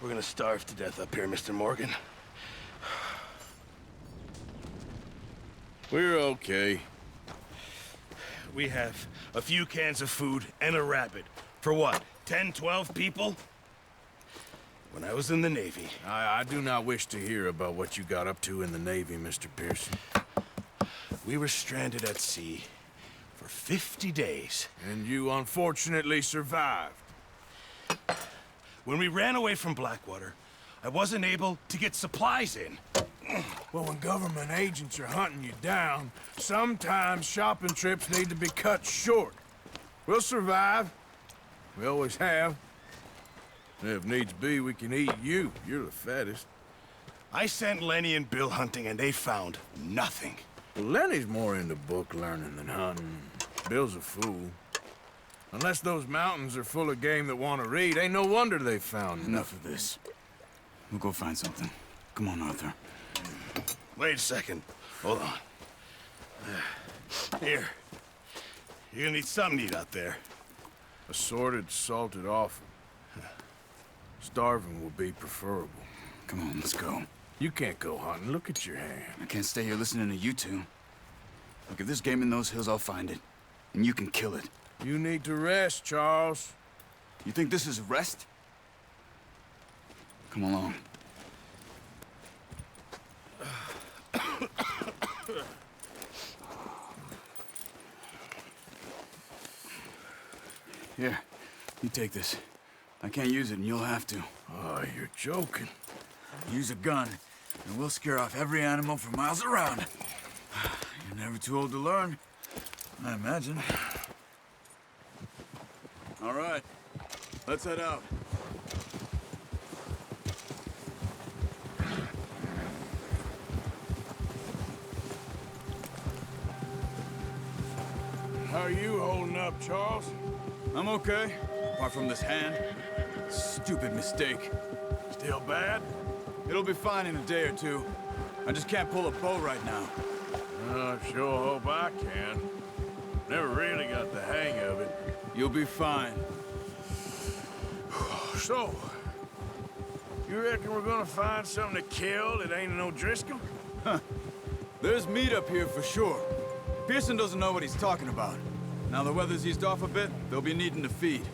We're gonna starve to death up here, Mr. Morgan. We're okay. We have a few cans of food and a rabbit. For what, 10, 12 people? When I was in the Navy... I do not wish to hear about what you got up to in the Navy, Mr. Pearson. We were stranded at sea for 50 days. And you unfortunately survived. When we ran away from Blackwater, I wasn't able to get supplies in. Well, when government agents are hunting you down, sometimes shopping trips need to be cut short. We'll survive. We always have. And if needs be, we can eat you. You're the fattest. I sent Lenny and Bill hunting, and they found nothing. Well, Lenny's more into book learning than hunting. Bill's a fool. Unless those mountains are full of game that want to read, ain't no wonder they found Enough of this. We'll go find something. Come on, Arthur. Wait a second. Hold on. Here. You're gonna need something to eat out there. Assorted, salted offal. Starving will be preferable. Come on, let's go. You can't go hunting. Look at your hand. I can't stay here listening to you two. Look, if there's game in those hills, I'll find it. And you can kill it. You need to rest, Charles. You think this is rest? Come along. Here, you take this. I can't use it, and you'll have to. Oh, you're joking. Use a gun, and we'll scare off every animal for miles around. You're never too old to learn, I imagine. All right, let's head out. How are you holding up, Charles? I'm okay, apart from this hand. Stupid mistake. Still bad? It'll be fine in a day or two. I just can't pull a bow right now. I sure hope I can. Never really got the hang of it. You'll be fine. So, you reckon we're gonna find something to kill that ain't no Driscoll? There's meat up here for sure. Pearson doesn't know what he's talking about. Now the weather's eased off a bit, they'll be needing to feed.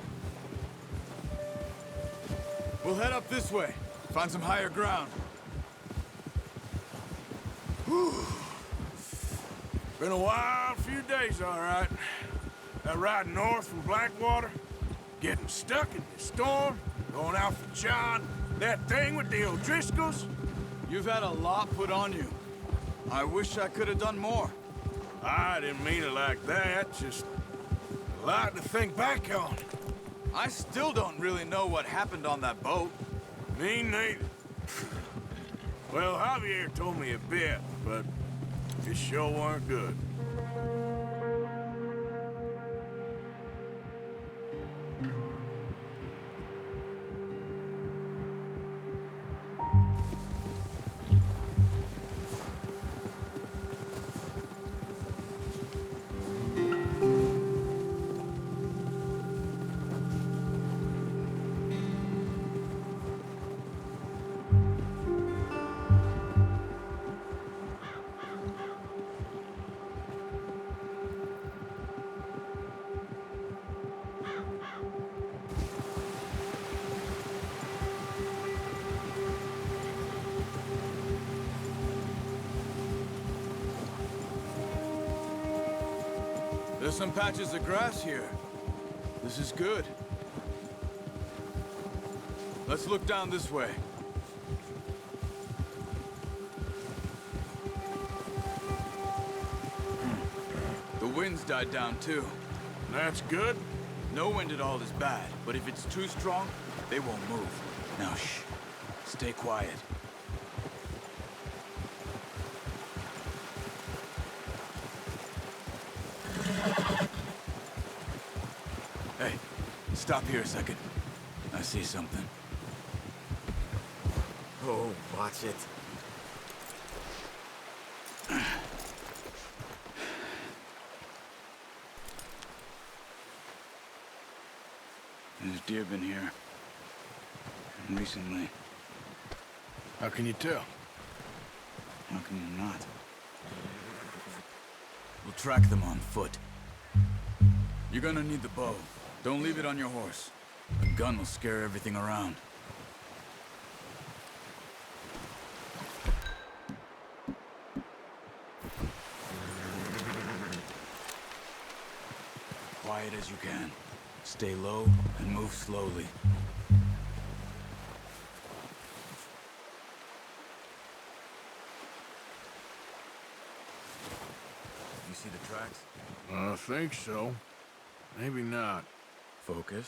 We'll head up this way. Find some higher ground. Whew. Been a wild few days, all right. That ride north from Blackwater, getting stuck in the storm, going out for John, that thing with the O'Driscolls. You've had a lot put on you. I wish I could have done more. I didn't mean it like that, just a lot to think back on. I still don't really know what happened on that boat. Me neither. Well, Javier told me a bit, but it sure weren't good. There's some patches of grass here. This is good. Let's look down this way. The wind's died down too. That's good. No wind at all is bad, but if it's too strong, they won't move. Now shh. Stay quiet. Hey, stop here a second. I see something. Oh, watch it. There's deer been here. And recently. How can you tell? How can you not? We'll track them on foot. You're gonna need the bow. Don't leave it on your horse. A gun will scare everything around. Quiet as you can. Stay low and move slowly. You see the tracks? I think so. Maybe not. Focus.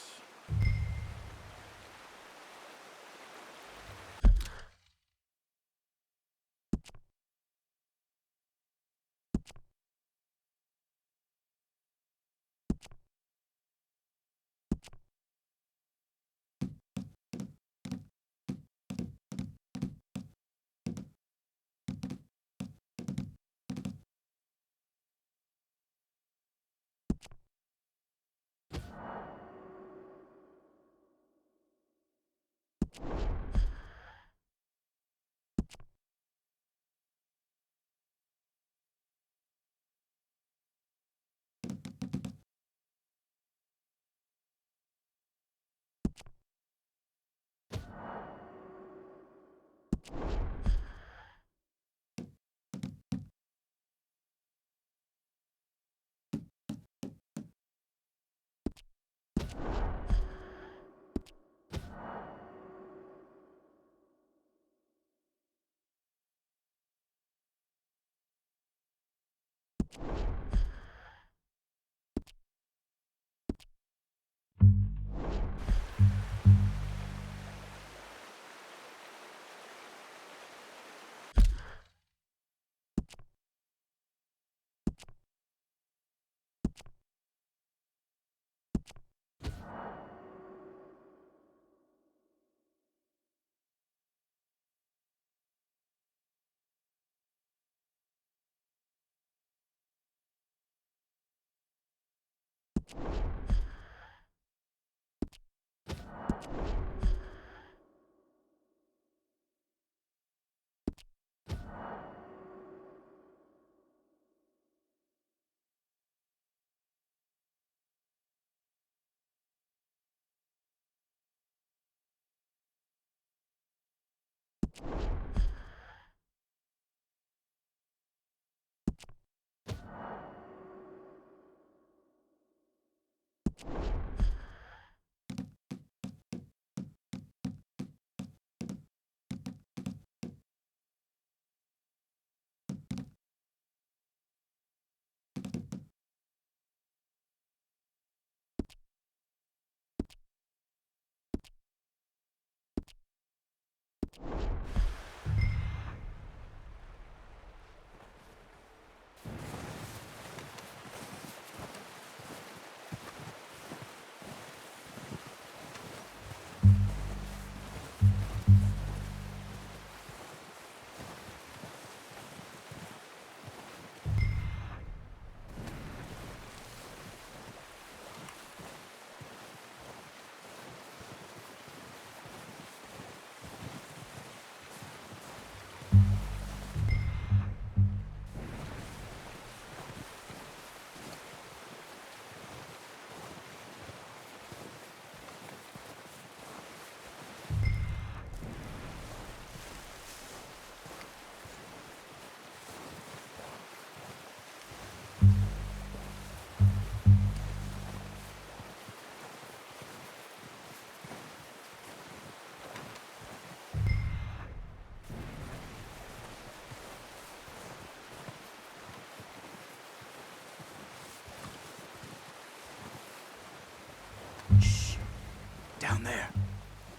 Down there.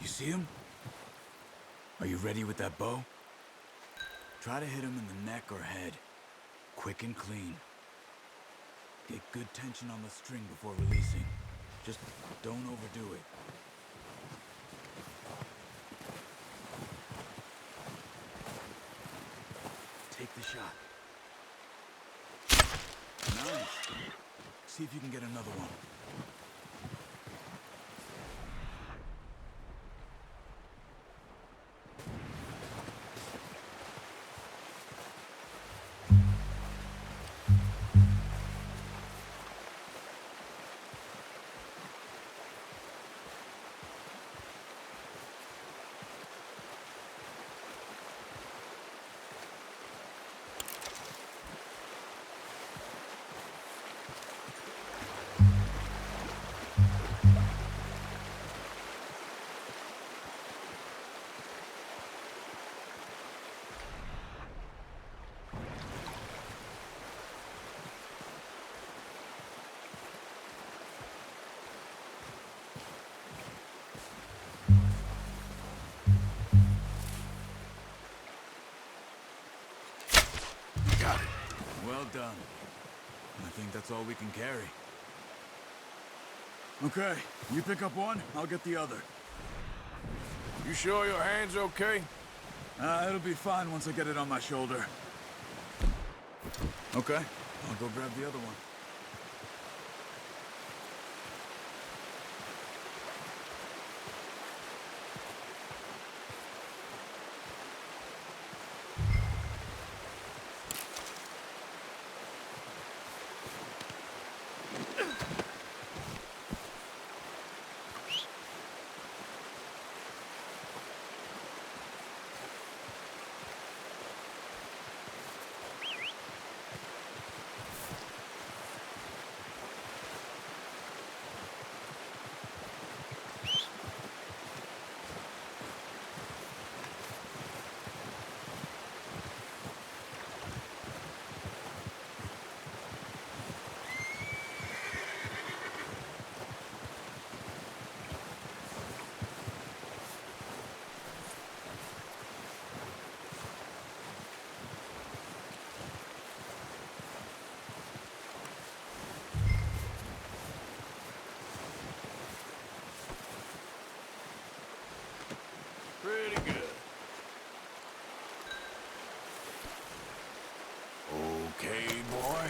You see him? Are you ready with that bow? Try to hit him in the neck or head. Quick and clean. Get good tension on the string before releasing. Just don't overdo it. Take the shot. Nice. See if you can get another one. done. I think that's all we can carry. Okay, you pick up one, I'll get the other. You sure your hand's okay? It'll be fine once I get it on my shoulder. Okay, I'll go grab the other one. Pretty good. Okay, boy.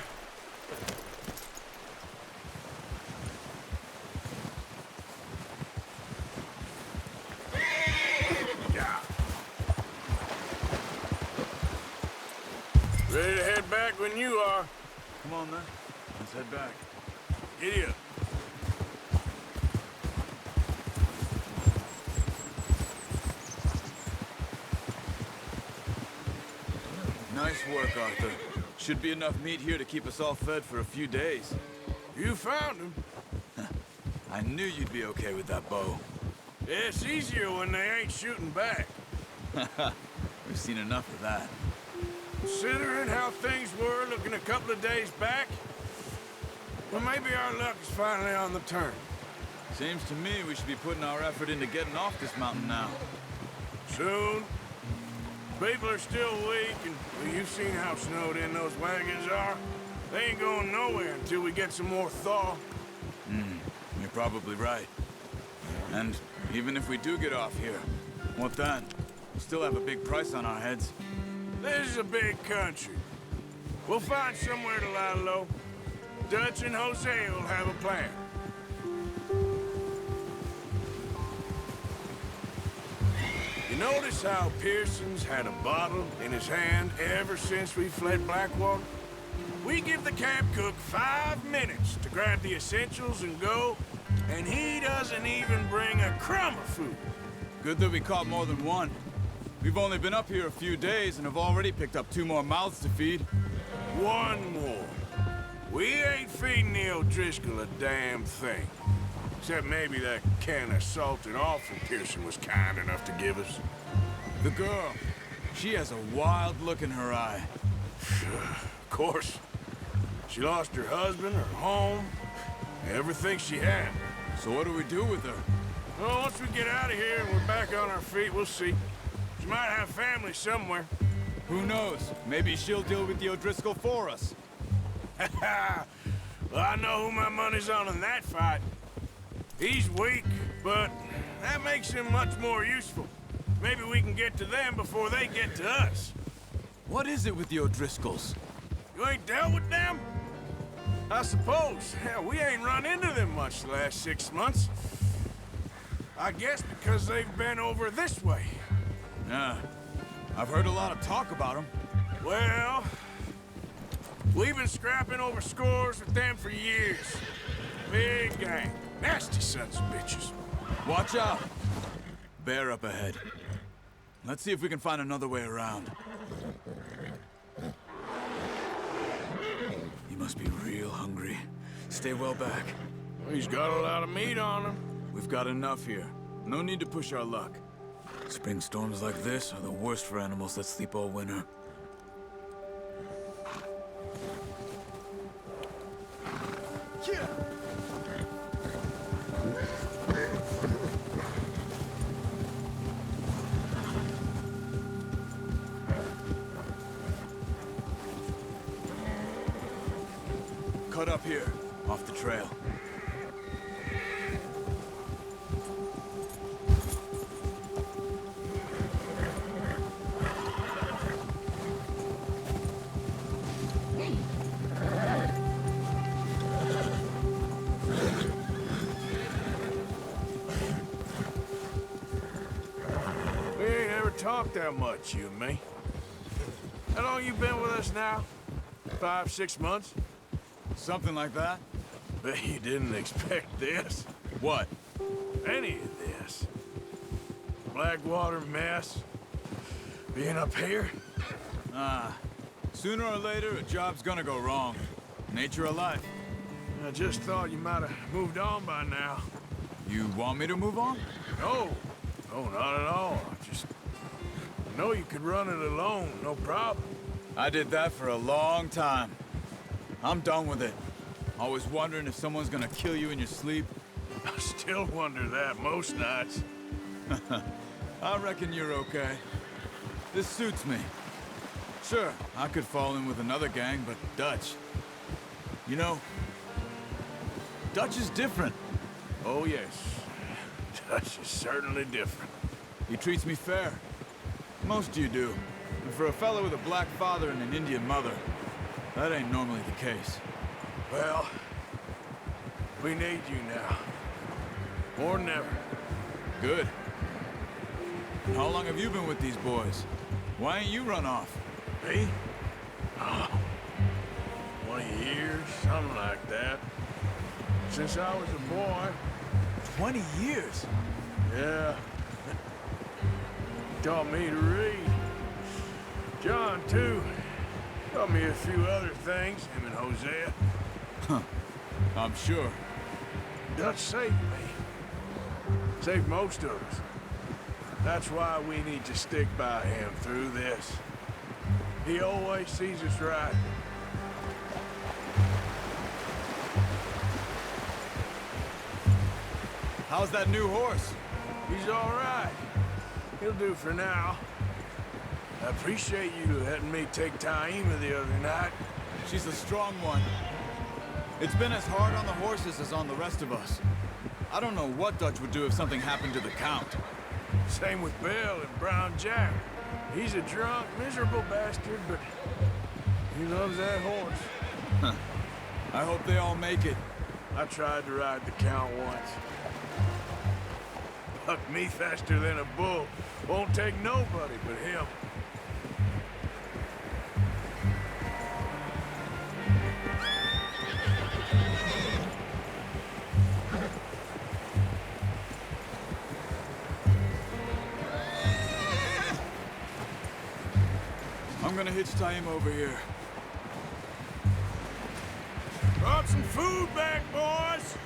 Yeah. Ready to head back when you are. Come on, then. Let's head back. Giddy up. Nice work, Arthur. Should be enough meat here to keep us all fed for a few days. You found him. I knew you'd be okay with that bow. Yeah, it's easier when they ain't shooting back. We've seen enough of that. Considering how things were looking a couple of days back, well, maybe our luck is finally on the turn. Seems to me we should be putting our effort into getting off this mountain now. Soon. People are still weak, and well, you've seen how snowed in those wagons are. They ain't going nowhere until we get some more thaw. You're probably right. And even if we do get off here, what then? We'll still have a big price on our heads. This is a big country. We'll find somewhere to lie low. Dutch and Jose will have a plan. You notice how Pearson's had a bottle in his hand ever since we fled Blackwater? We give the camp cook 5 minutes to grab the essentials and go, and he doesn't even bring a crumb of food. Good that we caught more than one. We've only been up here a few days and have already picked up 2 more mouths to feed. 1 more. We ain't feeding the O'Driscoll a damn thing. Except maybe that can of salted offal Pearson was kind enough to give us. The girl, she has a wild look in her eye. Of course. She lost her husband, her home, everything she had. So what do we do with her? Well, once we get out of here and we're back on our feet, we'll see. She might have family somewhere. Who knows? Maybe she'll deal with the O'Driscoll for us. Well, I know who my money's on in that fight. He's weak, but that makes him much more useful. Maybe we can get to them before they get to us. What is it with the O'Driscolls? You ain't dealt with them? I suppose. Hell, we ain't run into them much the last 6 months. I guess because they've been over this way. Yeah, I've heard a lot of talk about them. Well, we've been scrapping over scores with them for years. Big gang. Nasty sons of bitches. Watch out! Bear up ahead. Let's see if we can find another way around. He must be real hungry. Stay well back. He's got a lot of meat on him. We've got enough here. No need to push our luck. Spring storms like this are the worst for animals that sleep all winter. cut up here, off the trail. We ain't ever talked that much, you and me. How long you been with us now? 5, 6 months? Something like that? Bet you didn't expect this. What? Any of this. Blackwater mess. Being up here? Sooner or later, a job's gonna go wrong. Nature of life. I just thought you might have moved on by now. You want me to move on? No. No, not at all. I just know you could run it alone, no problem. I did that for a long time. I'm done with it. Always wondering if someone's gonna kill you in your sleep. I still wonder that most nights. I reckon you're okay. This suits me. Sure, I could fall in with another gang, but Dutch... You know, Dutch is different. Oh, yes. Dutch is certainly different. He treats me fair. Most of you do. And for a fellow with a black father and an Indian mother, that ain't normally the case. Well, we need you now. More than ever. Good. How long have you been with these boys? Why ain't you run off? Me? Oh, 20 years, something like that. Since I was a boy. 20 years? Yeah. Taught me to read. John, too. Taught me a few other things, him and Hosea. Huh. I'm sure. Dutch saved me. Saved most of us. That's why we need to stick by him through this. He always sees us right. How's that new horse? He's all right. He'll do for now. I appreciate you letting me take Taima the other night. She's a strong one. It's been as hard on the horses as on the rest of us. I don't know what Dutch would do if something happened to the Count. Same with Bill and Brown Jack. He's a drunk, miserable bastard, but he loves that horse. I hope they all make it. I tried to ride the Count once. Bucked me faster than a bull. Won't take nobody but him. I'm gonna hitch Taima over here. Brought some food back, boys!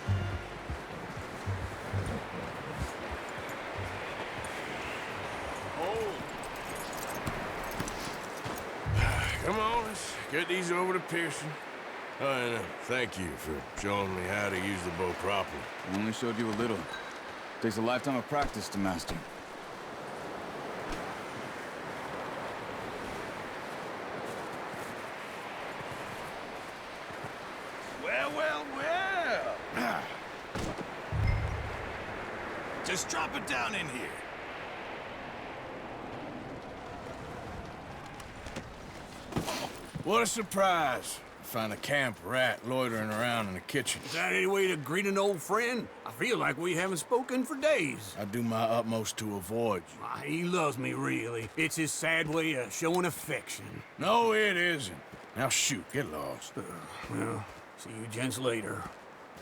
Oh. Come on, let's get these over to Pearson. And thank you for showing me how to use the bow properly. I only showed you a little. Takes a lifetime of practice to master. Well, well, well. Just drop it down in here. What a surprise. Find a camp rat loitering around in the kitchen. Is that any way to greet an old friend? I feel like we haven't spoken for days. I do my utmost to avoid you. He loves me, really. It's his sad way of showing affection. No, it isn't. Now shoot, get lost. Well, see you gents later.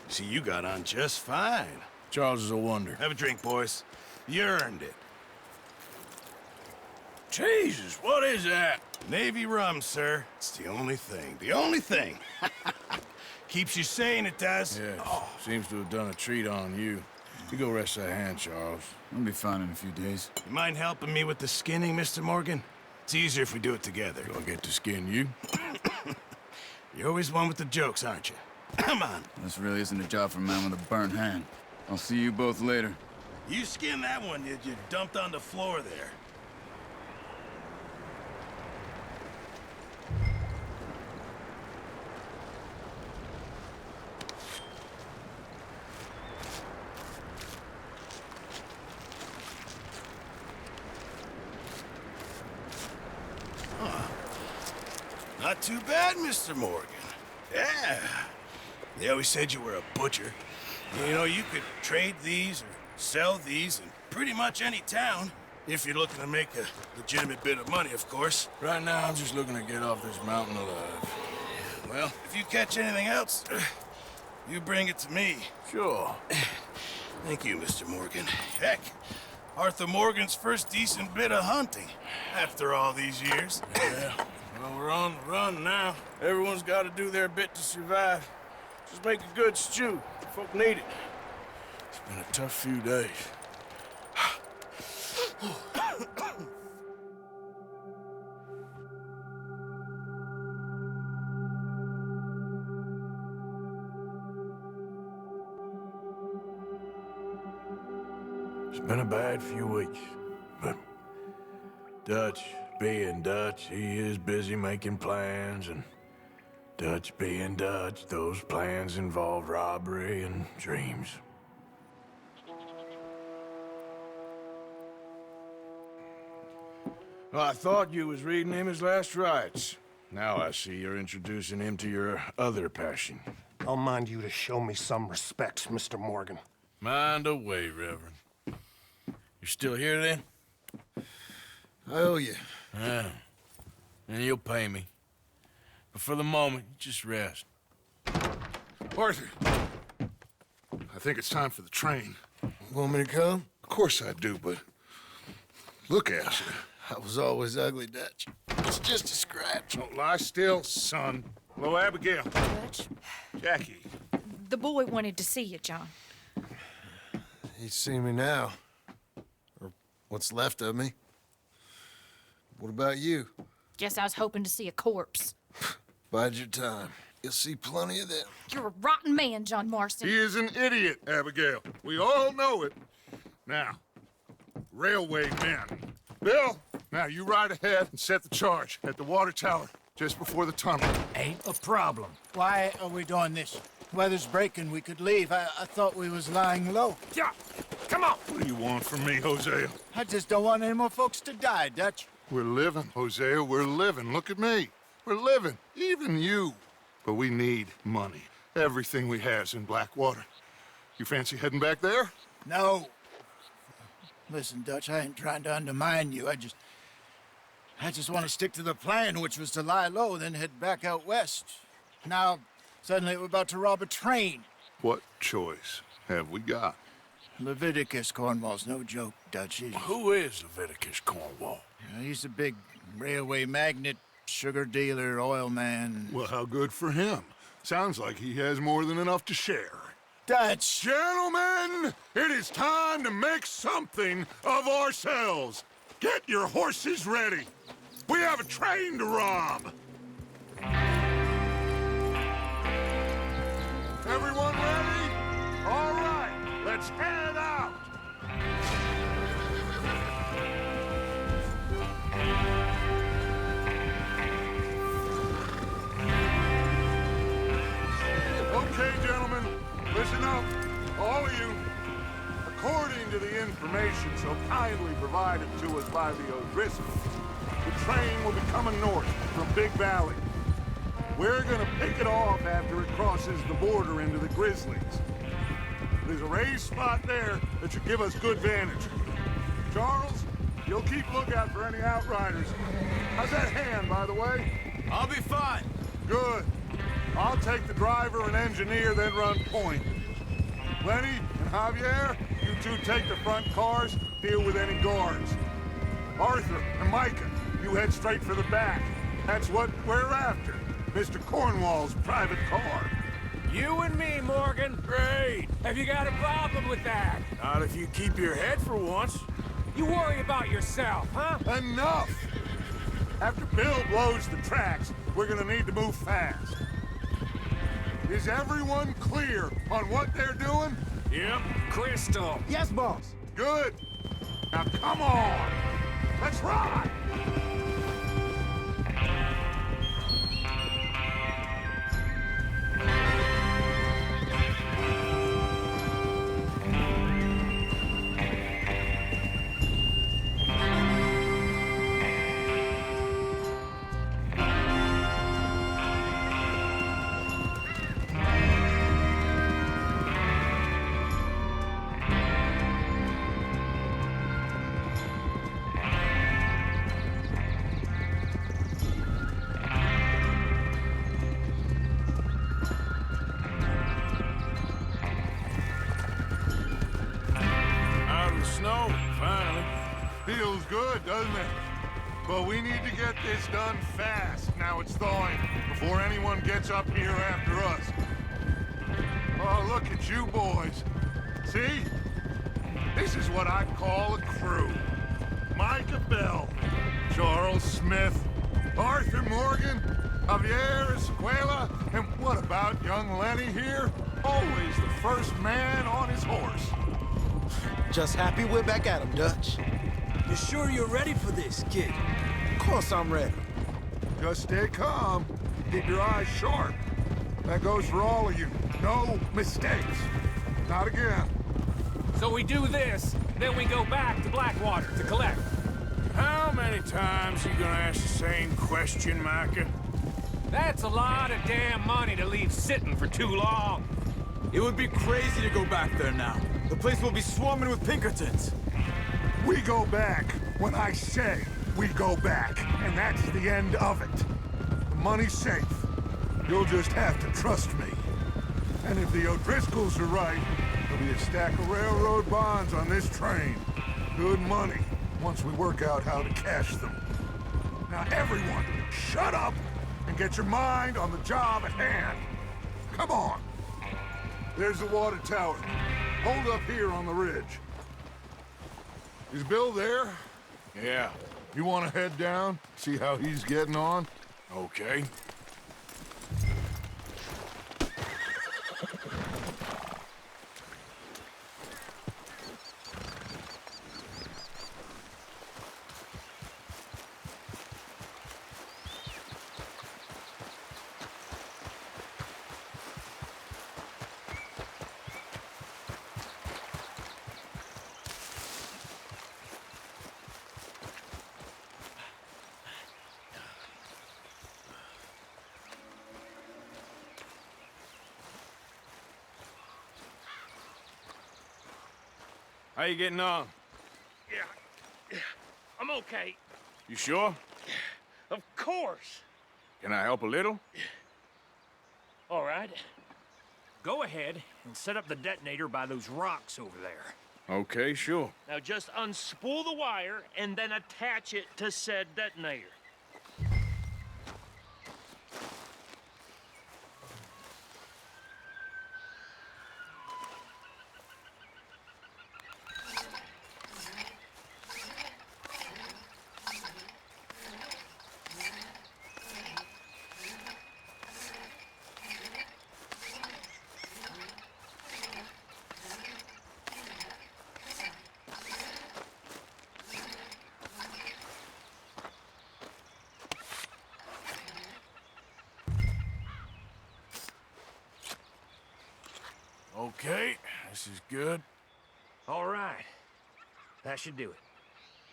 See, you got on just fine. Charles is a wonder. Have a drink, boys. You earned it. Jesus, what is that? Navy rum, sir. It's the only thing. The only thing. Keeps you sane, it does. Yeah, seems to have done a treat on you. You go rest that hand, Charles. I'll be fine in a few days. You mind helping me with the skinning, Mr. Morgan? It's easier if we do it together. Do I get to skin you? You're always one with the jokes, aren't you? Come on. This really isn't a job for a man with a burnt hand. I'll see you both later. You skinned that one you dumped on the floor there. not too bad, Mr. Morgan. Yeah. They always said you were a butcher. You know, you could trade these or sell these in pretty much any town. If you're looking to make a legitimate bit of money, of course. Right now, I'm just looking to get off this mountain alive. Well, if you catch anything else, you bring it to me. Sure. Thank you, Mr. Morgan. Heck, Arthur Morgan's first decent bit of hunting after all these years. Yeah. Well, we're on the run now. Everyone's got to do their bit to survive. Just make a good stew. Folk need it. It's been a tough few days. It's been a bad few weeks, but Dutch being Dutch, he is busy making plans, and Dutch being Dutch, those plans involve robbery and dreams. Well, I thought you was reading him his last rites. Now I see you're introducing him to your other passion. I'll mind you to show me some respect, Mr. Morgan. Mind away, Reverend. You still here, then? I owe you. Yeah. And you'll pay me. But for the moment, just rest. Arthur, I think it's time for the train. Want me to come? Of course I do, but look at you. I was always ugly, Dutch. It's just a scratch. Don't lie still, son. Hello, Abigail. Dutch, Jackie. the boy wanted to see you, John. He's seen me now. Or what's left of me. What about you? Guess I was hoping to see a corpse. Bide your time. You'll see plenty of them. You're a rotten man, John Marston. He is an idiot, Abigail. We all know it. Now, railway men. Bill, now you ride ahead and set the charge at the water tower just before the tunnel. Ain't a problem. Why are we doing this? Weather's breaking. We could leave. I thought we was lying low. Yeah, come on. What do you want from me, Hosea? I just don't want any more folks to die, Dutch. We're living, Hosea. We're living. Look at me. We're living. Even you. But we need money. Everything we has in Blackwater. You fancy heading back there? No. Listen, Dutch, I ain't trying to undermine you. I just want to stick to the plan, which was to lie low, then head back out west. Now, suddenly we're about to rob a train. What choice have we got? Leviticus Cornwall's no joke, Dutch. Who is Leviticus Cornwall? He's a big railway magnate, sugar dealer, oil man. Well, how good for him. Sounds like he has more than enough to share. Dutch! Gentlemen, it is time to make something of ourselves. Get your horses ready. We have a train to rob. Everyone ready? All right, let's head out. Okay, gentlemen, listen up, all of you. According to the information so kindly provided to us by the O'Driscolls, the train will be coming north from Big Valley. We're gonna pick it off after it crosses the border into the Grizzlies. There's a raised spot there that should give us good vantage. Charles, you'll keep lookout for any outriders. How's that hand, by the way? I'll be fine. Good. I'll take the driver and engineer, then run point. Lenny and Javier, you two take the front cars, deal with any guards. Arthur and Micah, you head straight for the back. That's what we're after. Mr. Cornwall's private car. You and me, Morgan. Great. Have you got a problem with that? Not if you keep your head for once. You worry about yourself, huh? Enough! After Bill blows the tracks, we're gonna need to move fast. Is everyone clear on what they're doing? Yep. Crystal. Yes, boss. Good. Now come on! Let's ride! snow, finally. Feels good, doesn't it? But we need to get this done fast. Now it's thawing, before anyone gets up here after us. Oh, look at you boys. See? This is what I call a crew. Micah Bell, Charles Smith, Arthur Morgan, Javier Escuela, and what about young Lenny here? Always the first man on his horse. Just happy we're back at him, Dutch. You sure you're ready for this, kid? Of course I'm ready. Just stay calm. Keep your eyes sharp. That goes for all of you. No mistakes. Not again. So we do this, then we go back to Blackwater to collect. How many times you gonna ask the same question, Micah? That's a lot of damn money to leave sitting for too long. It would be crazy to go back there now. The place will be swarming with Pinkertons. We go back when I say we go back, and that's the end of it. The money's safe. You'll just have to trust me. And if the O'Driscolls are right, there'll be a stack of railroad bonds on this train. Good money, once we work out how to cash them. Now everyone, shut up and get your mind on the job at hand. Come on. There's the water tower. Hold up here on the ridge. Is Bill there? Yeah, You want to head down, see how he's getting on? okay. How you getting on? Yeah, I'm okay. You sure? Of course. Can I help a little? All right. Go ahead and set up the detonator by those rocks over there. Okay, sure. Now just unspool the wire and then attach it to said detonator. Okay, this is good. All right. That should do it.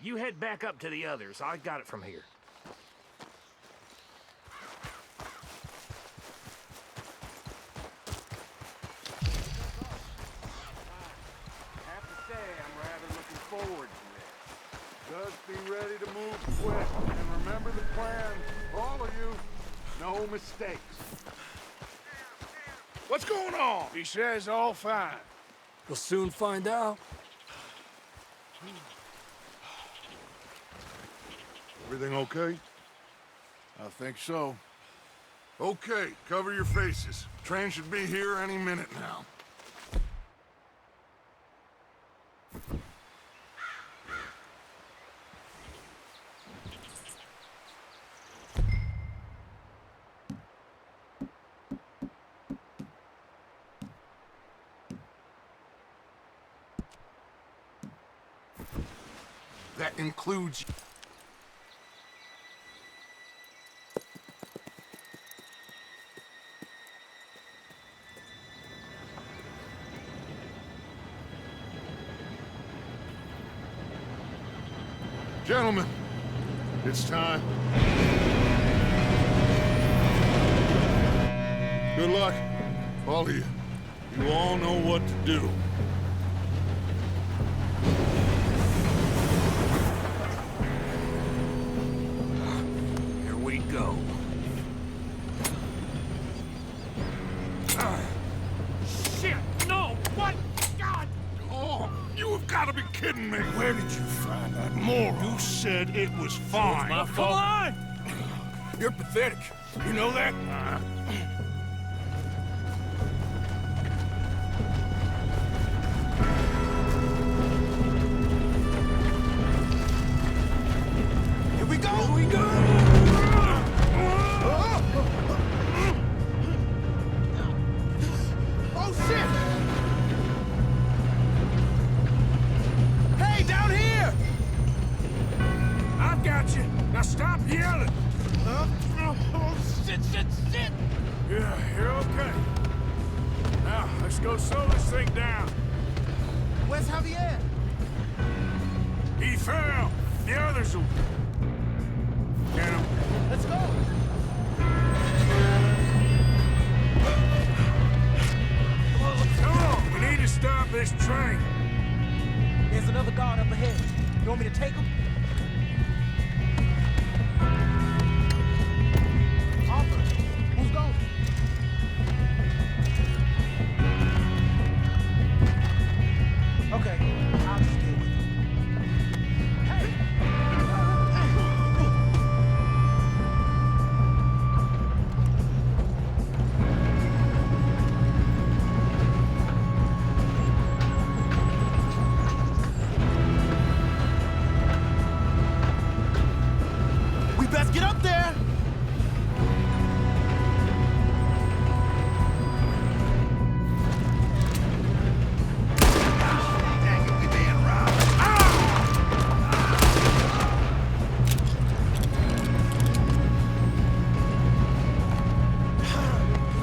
You head back up to the others. I got it from here. I have to say, I'm rather looking forward to this. Just be ready to move quick, and remember the plan, all of you. No mistakes. What's going on? He says all fine. We'll soon find out. Everything okay? I think so. Okay, cover your faces. Train should be here any minute now. That includes... Gentlemen, it's time. Good luck, all of you. You all know what to do. Here we go. Shit! No! What? God! Oh, you have gotta be kidding me! Where did you find that moron? You said it was fine. My fault. on! You're pathetic. You know that? Here we go! Here we go! Oh, shit! Hey, down here! I've got you. Now stop yelling. Oh, shit! Yeah, you're okay. Now, let's go slow this thing down. Where's Javier? He fell. The others will... Get him. Let's go! Come on, we need to stop this train. There's another guard up ahead. You want me to take him? Arthur, who's going? Okay, I'll just deal with him. Hey! We best get up there!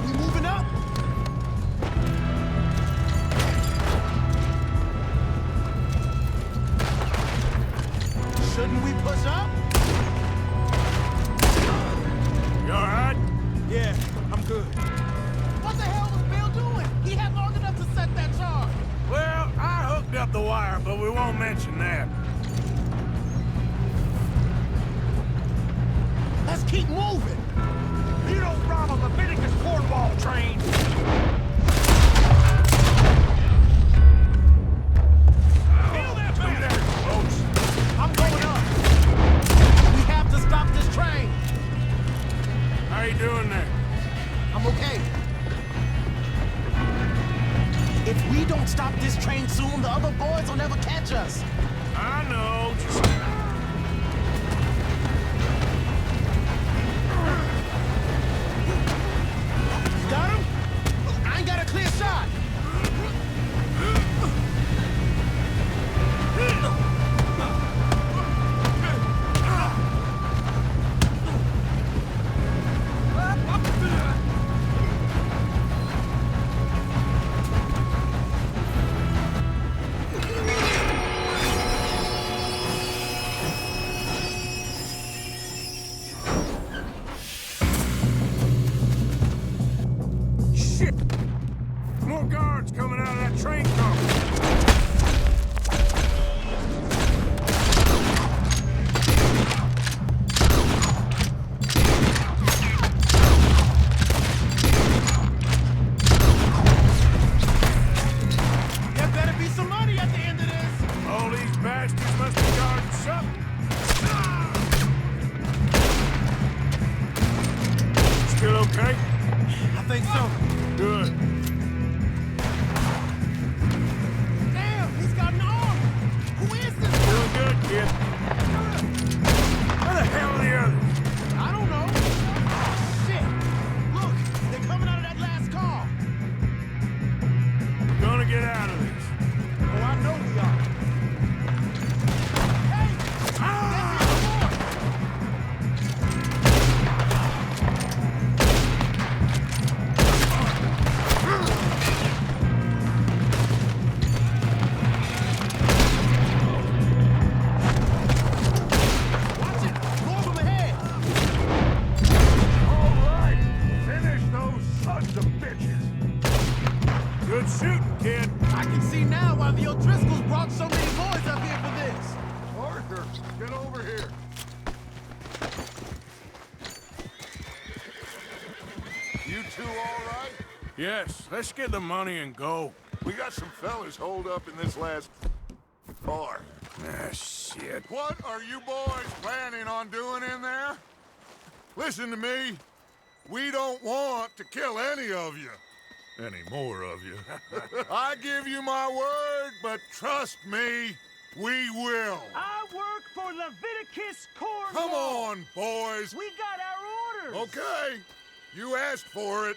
We moving up? Shouldn't we push up? You all right? Yeah, I'm good. What the hell was Bill doing? He had long enough to set that charge. Well, I hooked up the wire, but we won't mention that. Let's keep moving. You don't rob a Leviticus cornball train! Feel that back! Folks, I'm going up. We have to stop this train. how you doing there? I'm okay. If we don't stop this train soon, the other boys will never catch us. I know, just... You got him? I ain't got a clear shot. Shit! More guards coming out of that train car. There better be some money at the end of this. All these bastards must be guarding something. Still okay? I think so. Good. Damn, he's got an arm. Who is this? Doing good, kid. Where the hell are the others? I don't know. Shit. Look, they're coming out of that last car. We're gonna get out of this. Oh, I know we are. Hey! There's the other boy. Watch it! More of them ahead! All right, finish those sons of bitches. Good shooting, kid. I can see now why the O'Driscolls brought so many boys up here for this. Arthur, get over here. You two all right? Yes, let's get the money and go. We got some fellas holed up in this last... Or, Ah, shit. what are you boys planning on doing in there? Listen to me. We don't want to kill any of you. Any more of you. I give you my word, but trust me, we will. I work for Leviticus Cornwall. Come on, boys. We got our orders. Okay. You asked for it.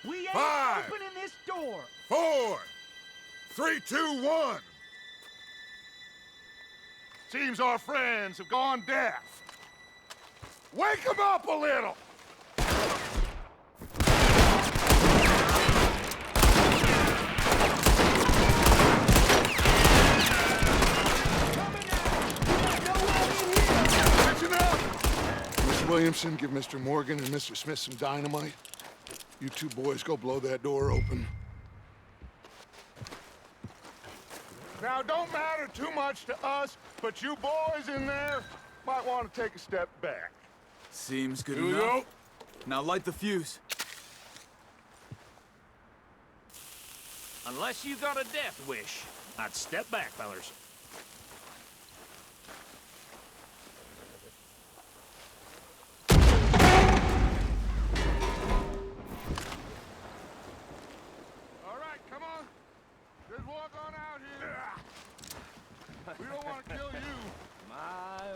We ain't 5, opening this door. 4, 3, 2, 1. Seems our friends have gone deaf. Wake them up a little. Listen up. Mr. Williamson, give Mr. Morgan and Mr. Smith some dynamite. You two boys go blow that door open. Now, don't matter too much to us, but you boys in there might want to take a step back. Seems good Here we enough. go. Now light the fuse. Unless you got a death wish, I'd step back, fellers. All right, come on. Just walk on out here. We don't want to kill you.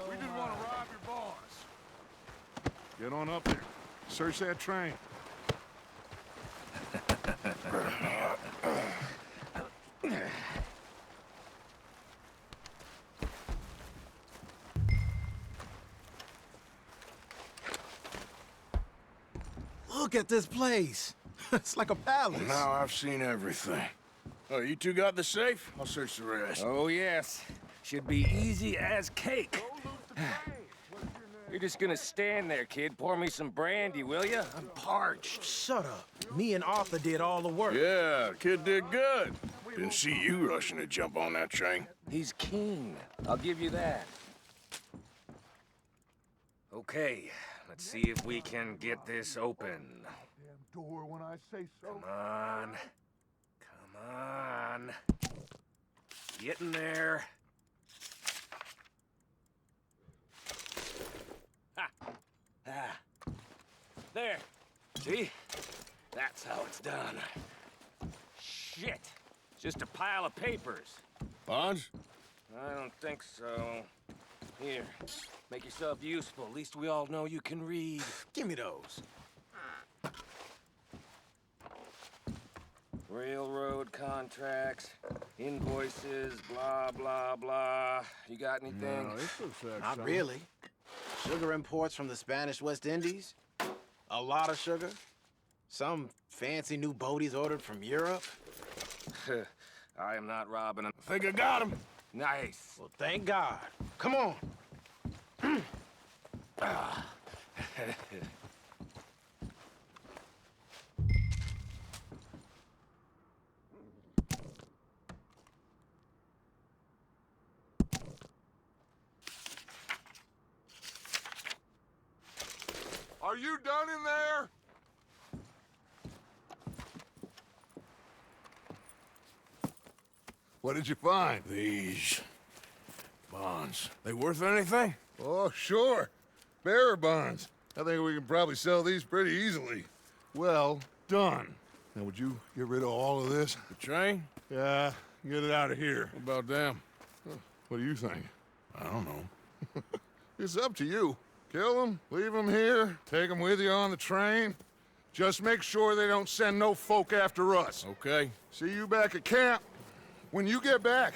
We just want to rob your boss. Get on up there. Search that train. Look at this place. It's like a palace. Now I've seen everything. Oh, you two got the safe? I'll search the rest. Oh, yes. Should be easy as cake. You're just gonna stand there, kid. Pour me some brandy, will you? I'm parched. Shut up. Me and Arthur did all the work. Yeah, kid did good. Didn't see you rushing to jump on that train. He's keen. I'll give you that. Okay, let's see if we can get this open. Damn door when I say so. Come on. Come on. Get in there. Ha! Ah. There. See? That's how it's done. Shit. Just a pile of papers. Bonds? I don't think so. Here, make yourself useful. At least we all know you can read. Give me those. Railroad contracts, invoices, blah, blah, blah. You got anything? No, this looks like Not something. really. Sugar imports from the Spanish West Indies. A lot of sugar. Some fancy new boaties ordered from Europe. I am not robbing him. I think I got him. Nice. Well, thank God. Come on. Are you done in there? What did you find? These bonds. They worth anything? Oh, sure. Bearer bonds. I think we can probably sell these pretty easily. Well done. Now, would you get rid of all of this? The train? Yeah, get it out of here. What about them? What do you think? I don't know. It's up to you. Kill them, leave them here, take them with you on the train. Just make sure they don't send no folk after us. Okay. See you back at camp. When you get back,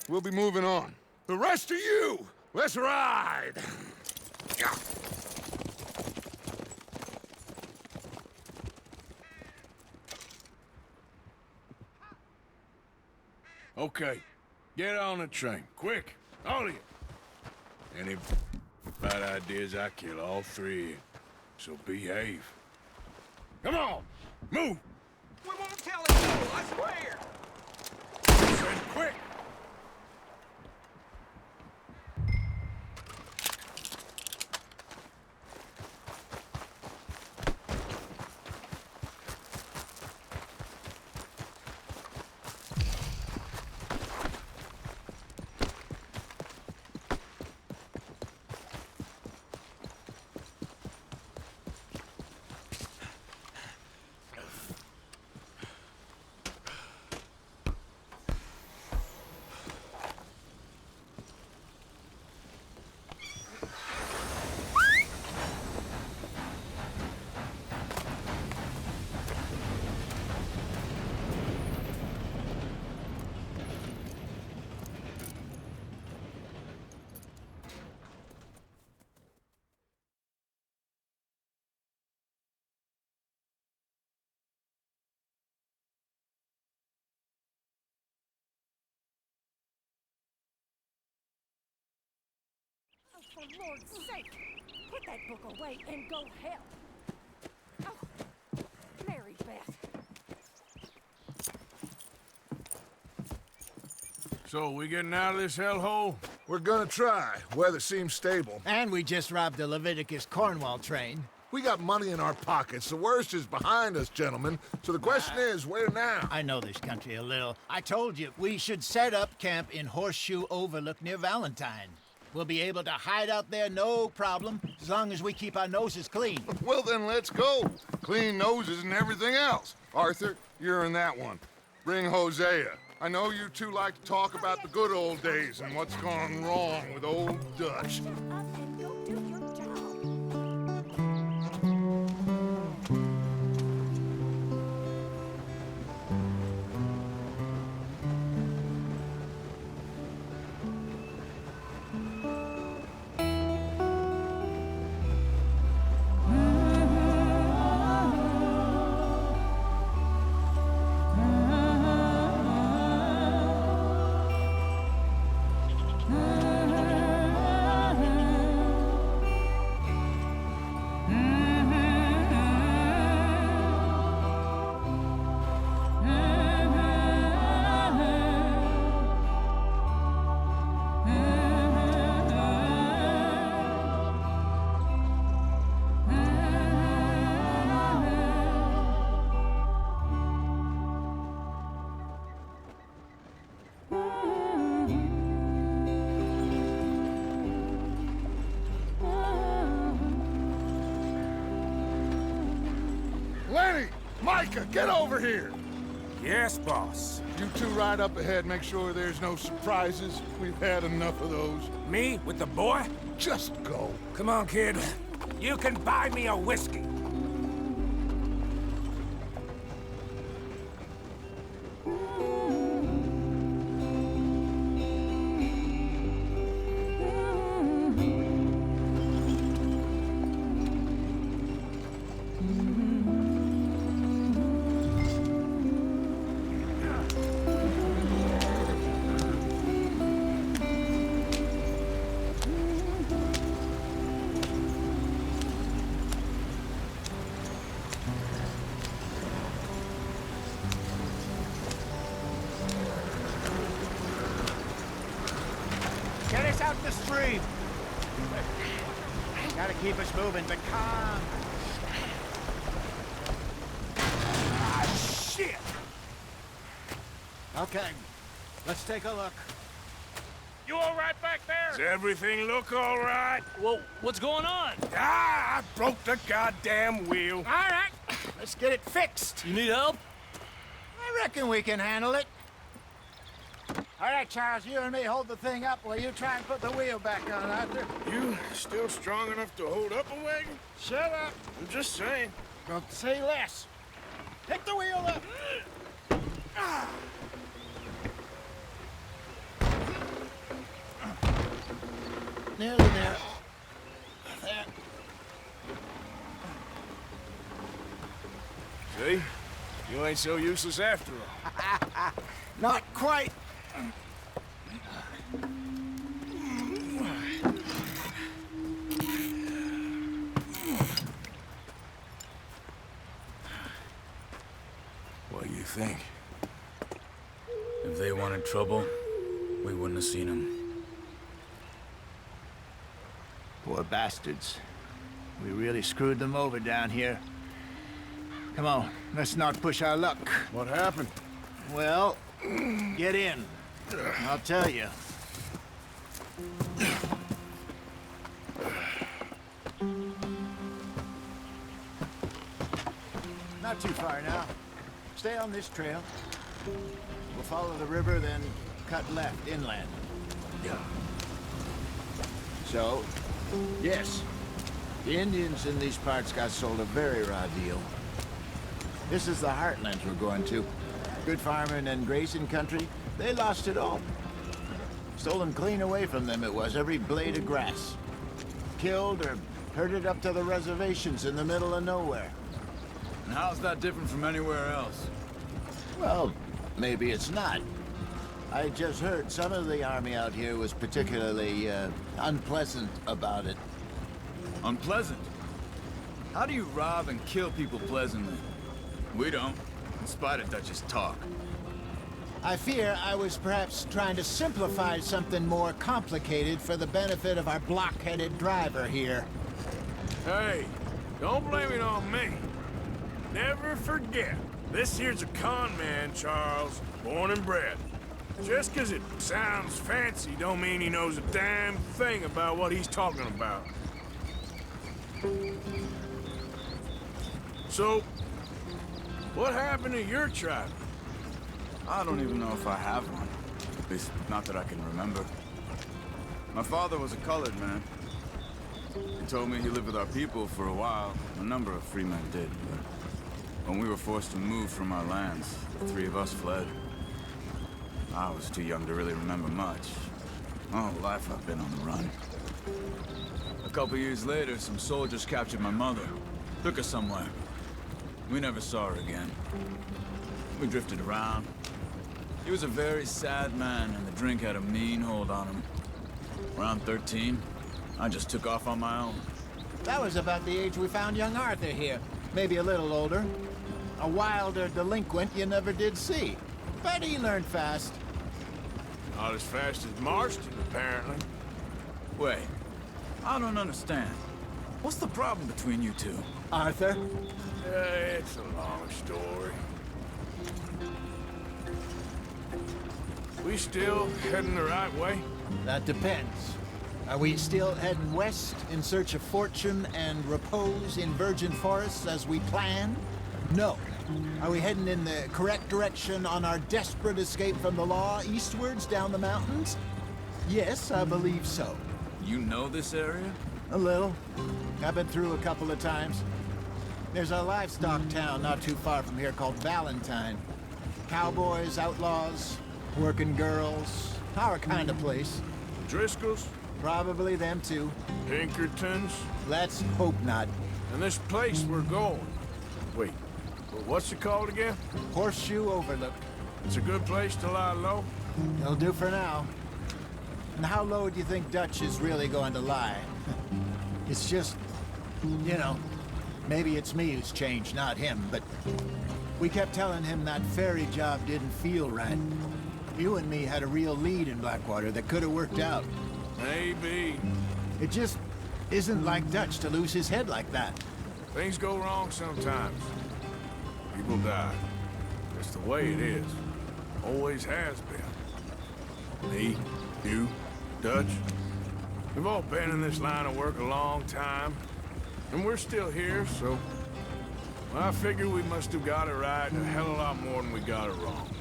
we'll be moving on. The rest of you, let's ride! Okay. Get on the train. Quick. All of you. Any bad ideas, I kill all three of you. So behave. Come on! Move! We won't tell him, I swear! Said quick! for Lord's sake! Put that book away and go help! Oh, Mary Beth. So, we getting out of this hellhole? We're gonna try. Weather seems stable. And we just robbed the Leviticus Cornwall train. We got money in our pockets. The worst is behind us, gentlemen. So the question is, where now? I know this country a little. I told you, we should set up camp in Horseshoe Overlook near Valentine. We'll be able to hide out there, no problem, as long as we keep our noses clean. Well, then let's go. Clean noses and everything else. Arthur, you're in that one. Bring Hosea. I know you two like to talk about the good old days and what's gone wrong with old Dutch. Micah, get over here! Yes, boss. You two ride up ahead, make sure there's no surprises. We've had enough of those. Me with the boy? Just go. Come on, kid. You can buy me a whiskey. Get us out the stream. Gotta keep us moving, but calm. Ah, shit! Okay, let's take a look. You all right back there? Does everything look all right? Well, what's going on? Ah, I broke the goddamn wheel. All right, let's get it fixed. You need help? I reckon we can handle it. All right, Charles, you and me hold the thing up while you try and put the wheel back on, Arthur. You still strong enough to hold up a wagon? Shut up. I'm just saying. Don't say less. Pick the wheel up. Nearly there. There. See? You ain't so useless after all. Not quite. What do you think? If they wanted trouble, we wouldn't have seen them. Poor bastards. We really screwed them over down here. Come on, let's not push our luck. What happened? Well, get in. I'll tell you. Not too far now. Stay on this trail. We'll follow the river, then cut left inland. Yeah. So, yes, the Indians in these parts got sold a very raw deal. This is the heartlands we're going to. Good farming and grazing country, they lost it all. Stolen clean away from them it was, every blade of grass. Killed or herded up to the reservations in the middle of nowhere. And how's that different from anywhere else? Well, maybe it's not. I just heard some of the army out here was particularly unpleasant about it. Unpleasant? How do you rob and kill people pleasantly? We don't, in spite of Dutch's talk. I fear I was perhaps trying to simplify something more complicated for the benefit of our block-headed driver here. Hey, don't blame it on me. Never forget, this here's a con man, Charles, born and bred. Just 'cause it sounds fancy don't mean he knows a damn thing about what he's talking about. So, what happened to your tribe? I don't even know if I have one. At least, not that I can remember. My father was a colored man. He told me he lived with our people for a while. A number of free men did, but when we were forced to move from our lands, the three of us fled. I was too young to really remember much. My whole life I've been on the run. A couple years later, some soldiers captured my mother. Took her somewhere. We never saw her again. We drifted around. He was a very sad man, and the drink had a mean hold on him. Around 13, I just took off on my own. That was about the age we found young Arthur here. Maybe a little older. A wilder delinquent you never did see. But he learned fast. Not as fast as Marston, apparently. Wait, I don't understand. What's the problem between you two? Arthur? It's a long story. We still heading the right way? That depends. Are we still heading west in search of fortune and repose in virgin forests as we planned? No. Are we heading in the correct direction on our desperate escape from the law eastwards down the mountains? Yes, I believe so. You know this area? A little. I've been through a couple of times. There's a livestock town not too far from here called Valentine. Cowboys, outlaws, working girls, our kind of place. Driscolls? Probably them too. Pinkertons? Let's hope not. And this place we're going. Wait, what's it called again? Horseshoe Overlook. It's a good place to lie low? It'll do for now. And how low do you think Dutch is really going to lie? It's just, you know, maybe it's me who's changed, not him, but we kept telling him that ferry job didn't feel right. You and me had a real lead in Blackwater that could have worked out. Maybe. It just isn't like Dutch to lose his head like that. Things go wrong sometimes. People die. That's the way it is. Always has been. Me, you, Dutch. We've all been in this line of work a long time. And we're still here, so... well, I figure we must have got it right a hell of a lot more than we got it wrong.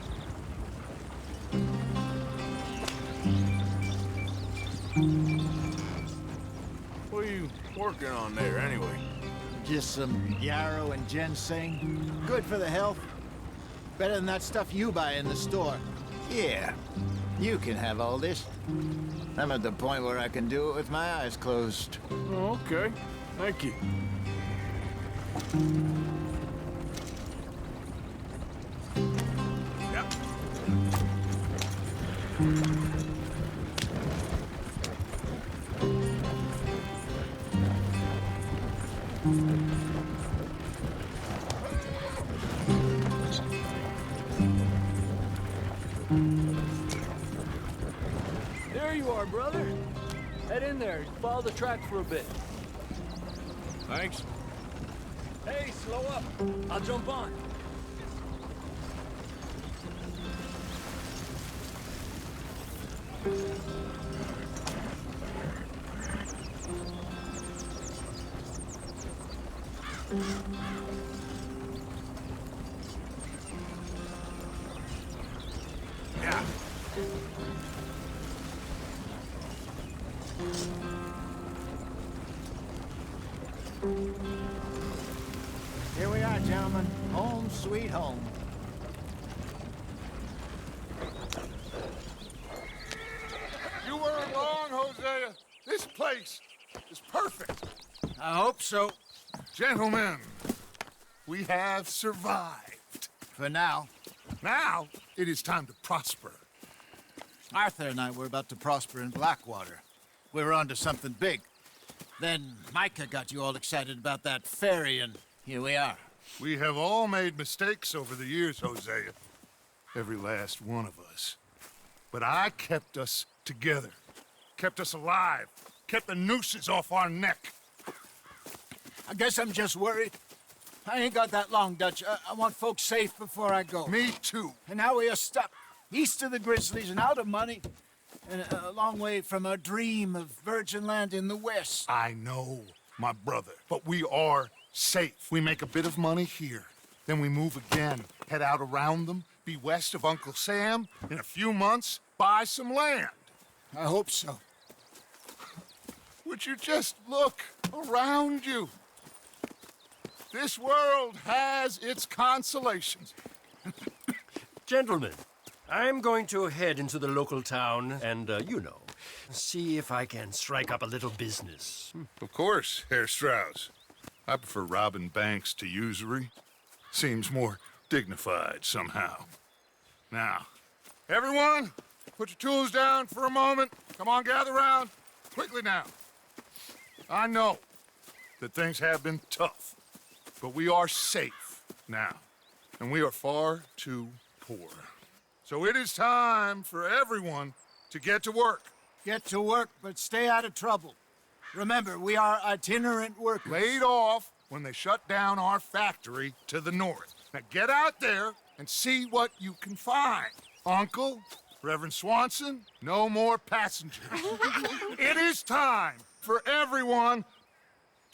What are you working on there, anyway? Just some yarrow and ginseng. Good for the health. Better than that stuff you buy in the store. Yeah, you can have all this. I'm at the point where I can do it with my eyes closed. Oh, okay. Thank you. Yep. There you are, brother. Head in there. Follow the track for a bit. Thanks. Hey, slow up. I'll jump on. Yeah. Here we are, gentlemen. Home sweet home. You weren't wrong, Hosea. This place is perfect. I hope so. Gentlemen, we have survived. For now. Now, it is time to prosper. Arthur and I were about to prosper in Blackwater. We were onto something big. Then Micah got you all excited about that ferry, and here we are. We have all made mistakes over the years, Hosea. Every last one of us. But I kept us together. Kept us alive. Kept the nooses off our neck. I guess I'm just worried. I ain't got that long, Dutch. I want folks safe before I go. Me too. And now we are stuck east of the Grizzlies and out of money. And a long way from our dream of virgin land in the west. I know, my brother. But we are safe. We make a bit of money here. Then we move again. Head out around them. Be west of Uncle Sam. In a few months, buy some land. I hope so. Would you just look around you? This world has its consolations. Gentlemen, I'm going to head into the local town and, see if I can strike up a little business. Of course, Herr Strauss. I prefer robbing banks to usury. Seems more dignified somehow. Now, everyone, put your tools down for a moment. Come on, gather round. Quickly now. I know that things have been tough, but we are safe now, and we are far too poor. So it is time for everyone to get to work. Get to work, but stay out of trouble. Remember, we are itinerant workers. Laid off when they shut down our factory to the north. Now get out there and see what you can find. Uncle, Reverend Swanson, no more passengers. It is time for everyone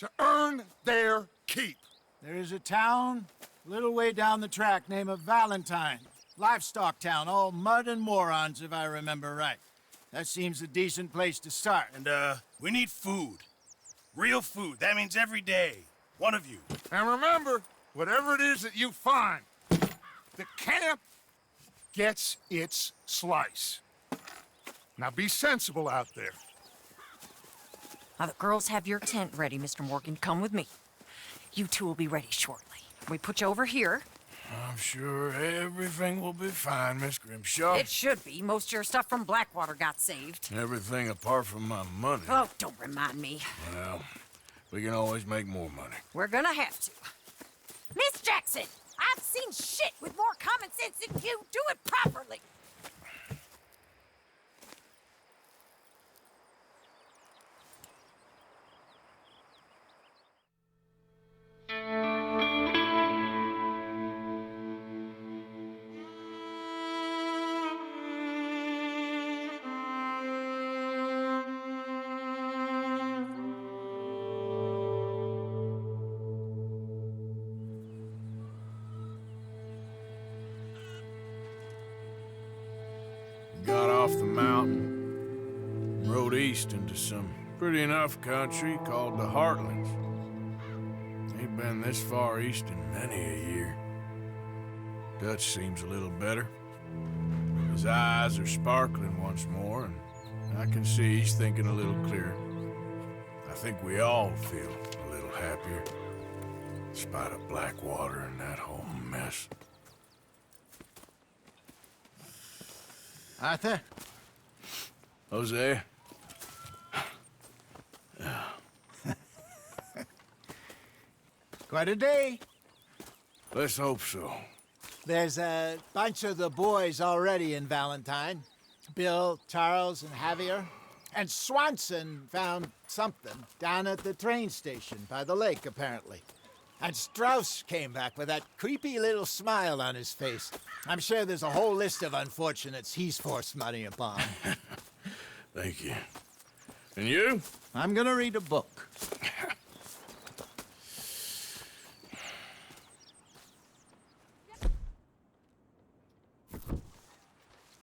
to earn their keep. There is a town a little way down the track named Valentine. Livestock town, all mud and morons, if I remember right. That seems a decent place to start. And, we need food. Real food. That means every day. One of you. And remember, whatever it is that you find, the camp gets its slice. Now be sensible out there. Now the girls have your tent ready, Mr. Morgan. Come with me. You two will be ready shortly. We put you over here. I'm sure everything will be fine, Miss Grimshaw. It should be. Most of your stuff from Blackwater got saved. Everything apart from my money. Oh, don't remind me. Well, we can always make more money. We're gonna have to. Miss Jackson, I've seen shit with more common sense than you. Do it properly. Got off the mountain, rode east into some pretty enough country called the Heartlands. Ain't been this far east in many a year. Dutch seems a little better. His eyes are sparkling once more, and I can see he's thinking a little clearer. I think we all feel a little happier, in spite of Blackwater and that whole mess. Arthur? Jose? Quite a day. Let's hope so. There's a bunch of the boys already in Valentine. Bill, Charles, and Javier. And Swanson found something down at the train station by the lake, apparently. And Strauss came back with that creepy little smile on his face. I'm sure there's a whole list of unfortunates he's forced money upon. Thank you. And you? I'm gonna read a book.